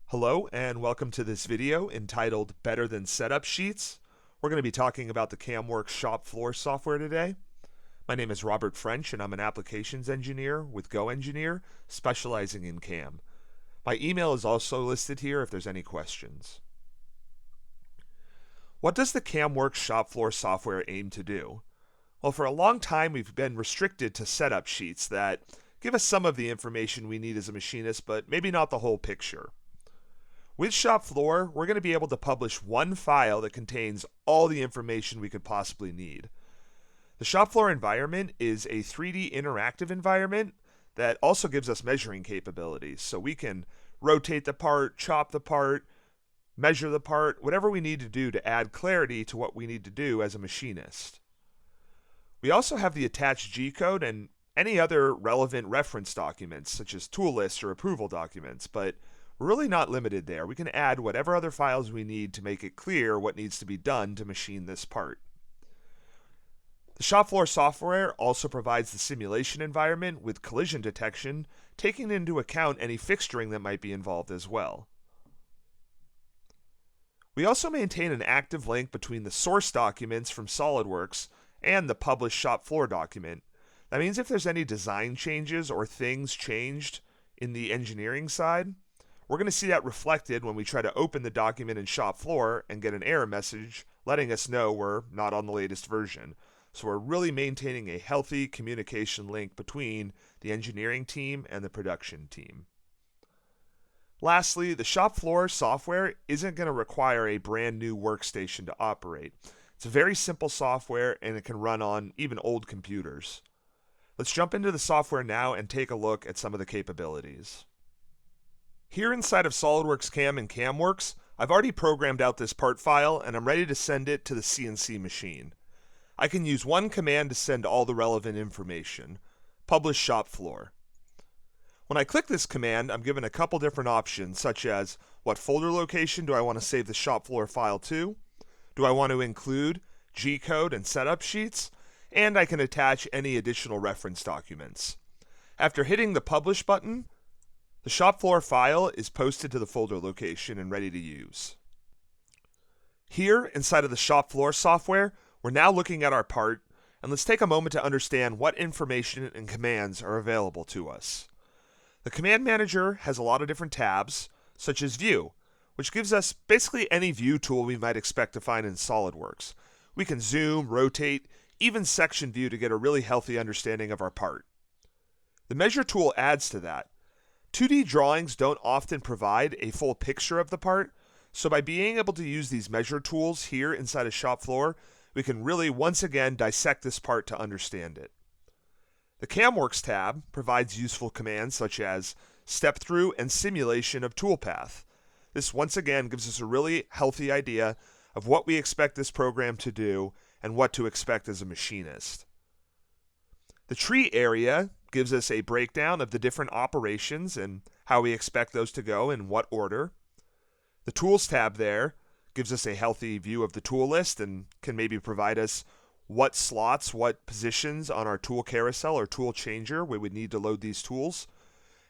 Hello and welcome to this video entitled Better Than Setup Sheets. We're going to be talking about the CAMWorks ShopFloor software today. My name is Robert French and I'm an applications engineer with GoEngineer specializing in CAM. My email is also listed here if there's any questions. What does the CAMWorks ShopFloor software aim to do? Well, for a long time we've been restricted to setup sheets that give us some of the information we need as a machinist, but maybe not the whole picture. With ShopFloor, we're going to be able to publish one file that contains all the information we could possibly need. The ShopFloor environment is a 3D interactive environment that also gives us measuring capabilities, so we can rotate the part, chop the part, measure the part, whatever we need to do to add clarity to what we need to do as a machinist. We also have the attached G-code and any other relevant reference documents, such as tool lists or approval documents, but we're really not limited there. We can add whatever other files we need to make it clear what needs to be done to machine this part. The ShopFloor software also provides the simulation environment with collision detection, taking into account any fixturing that might be involved as well. We also maintain an active link between the source documents from SolidWorks and the published ShopFloor document. That means if there's any design changes or things changed in the engineering side, we're going to see that reflected when we try to open the document in ShopFloor and get an error message letting us know we're not on the latest version. So we're really maintaining a healthy communication link between the engineering team and the production team. Lastly, the ShopFloor software isn't going to require a brand new workstation to operate. It's a very simple software and it can run on even old computers. Let's jump into the software now and take a look at some of the capabilities. Here inside of SolidWorks CAM and CAMWorks, I've already programmed out this part file and I'm ready to send it to the CNC machine. I can use one command to send all the relevant information. Publish ShopFloor. When I click this command, I'm given a couple different options, such as what folder location do I want to save the ShopFloor file to? Do I want to include G-code and setup sheets? And I can attach any additional reference documents. After hitting the Publish button, the ShopFloor file is posted to the folder location and ready to use. Here, inside of the ShopFloor software, we're now looking at our part, and let's take a moment to understand what information and commands are available to us. The Command Manager has a lot of different tabs, such as View, which gives us basically any view tool we might expect to find in SolidWorks. We can zoom, rotate, even section view to get a really healthy understanding of our part. The Measure tool adds to that. 2D drawings don't often provide a full picture of the part, so by being able to use these measure tools here inside of ShopFloor, we can really once again dissect this part to understand it. The CAMWorks tab provides useful commands such as step through and simulation of toolpath. This once again gives us a really healthy idea of what we expect this program to do and what to expect as a machinist. The tree area gives us a breakdown of the different operations and how we expect those to go in what order. The Tools tab there gives us a healthy view of the tool list and can maybe provide us what slots, what positions on our tool carousel or tool changer we would need to load these tools.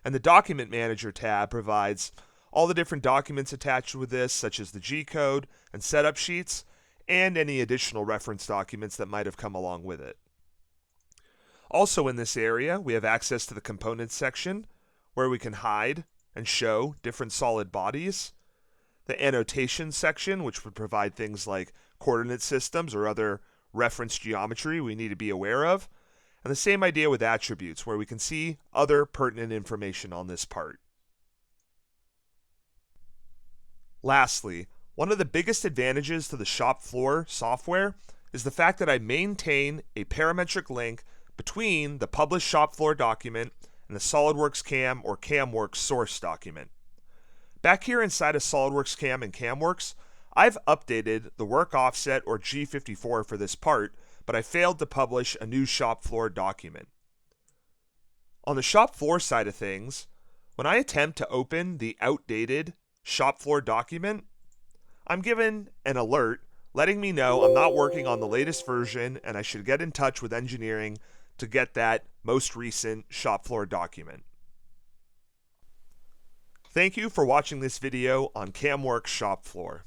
And the Document Manager tab provides all the different documents attached with this, such as the G-code and setup sheets, and any additional reference documents that might have come along with it. Also in this area, we have access to the Components section, where we can hide and show different solid bodies. The Annotation section, which would provide things like coordinate systems or other reference geometry we need to be aware of. And the same idea with Attributes, where we can see other pertinent information on this part. Lastly, one of the biggest advantages to the ShopFloor software is the fact that I maintain a parametric link between the published ShopFloor document and the SolidWorks CAM or CAMWorks source document. Back here inside of SolidWorks CAM and CAMWorks, I've updated the work offset or G54 for this part, but I failed to publish a new ShopFloor document. On the ShopFloor side of things, when I attempt to open the outdated ShopFloor document, I'm given an alert letting me know I'm not working on the latest version and I should get in touch with engineering to get that most recent ShopFloor document. Thank you for watching this video on CAMWorks ShopFloor.